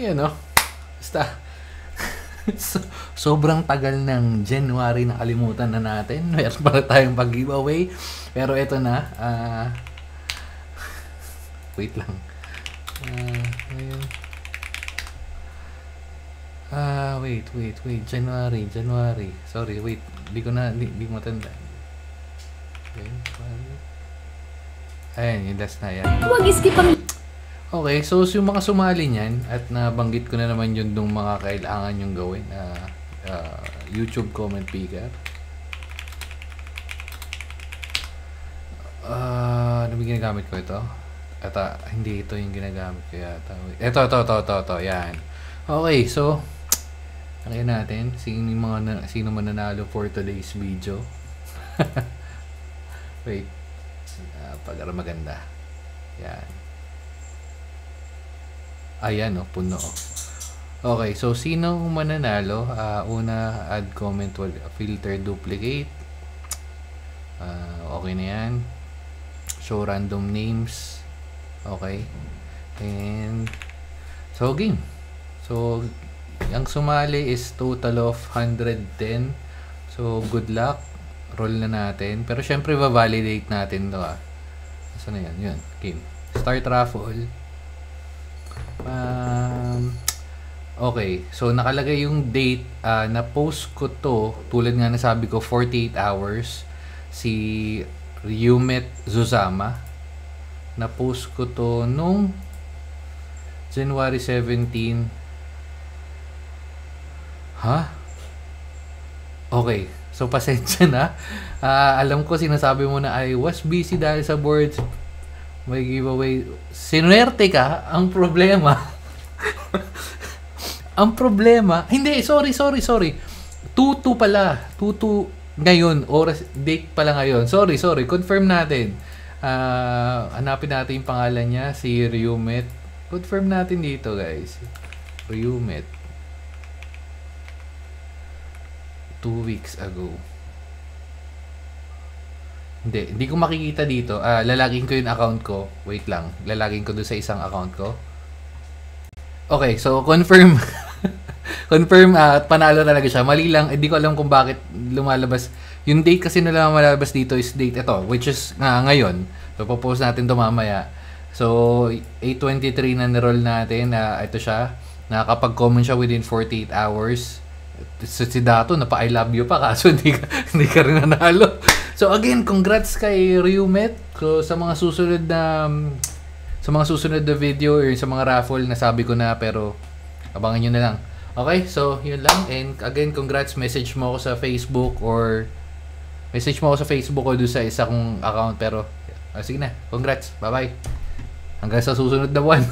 Yan o. Basta, sobrang tagal ng January na kalimutan na natin. Meron para tayong pag-giveaway. Pero ito na. Wait lang. Ayun. Wait. January. Sorry, wait. Di ko matanda. Ayan, yung last na yan. Huwag skip ang... Okay, so yung mga sumali niyan at nabanggit ko na naman yun nung mga kailangan yung gawin. YouTube comment picker. Ano ba ginagamit ko ito? Hindi ito yung ginagamit ko yata. Ito. Yan. Okay, so tingnan natin sino man nanalo for today's video. Wait. Para maganda. Yan. Ayan puno. Okay, so sino mananalo? Una, add comment, filter duplicate. Okay na yan. Show random names. Okay. And so game. So ang sumali is total of 110. So good luck. Roll na natin. Pero syempre va-validate natin 'to. Saan na yan? Yun. Game. Start raffle. Okay, so nakalagay yung date na post ko to, tulad nga nasabi ko 48 hours, si Ryumet Zuzama, na post ko to nung January 17. Okay, so pasensya na. Alam ko sinasabi mo na I was busy dahil sa boards, may giveaway. Sinuwerte ka. Ang problema hindi, sorry 2-2 pala, 2-2 ngayon, oras, date pala ngayon. Sorry, confirm natin. Hanapin natin yung pangalan niya, si Ryumet. Confirm natin dito, guys. Ryumet 2 weeks ago. Hindi ko makikita dito. Lalagin ko yung account ko. Wait lang. Lalagin ko doon sa isang account ko. Okay, so confirm. Confirm at panalo talaga siya. Mali lang. Hindi ko alam kung bakit lumalabas. Yung date kasi na lumalabas dito is date ito, which is ngayon. So, popost natin ito mamaya. So, 8:23 na niroll natin. Ito siya. Nakakapag-comment siya within 48 hours. Si Dato, napa-I love you pa. Kaso hindi ka rin nanalo. So again, congrats kay Ryumet. So sa mga susunod na video or sa mga raffle na sabi ko na, pero abangan nyo na lang. Okay, so yun lang. And again, congrats. Message mo ako sa Facebook o doon sa isa kong account. Pero sige na, congrats. Bye bye. Hanggang sa susunod na buwan.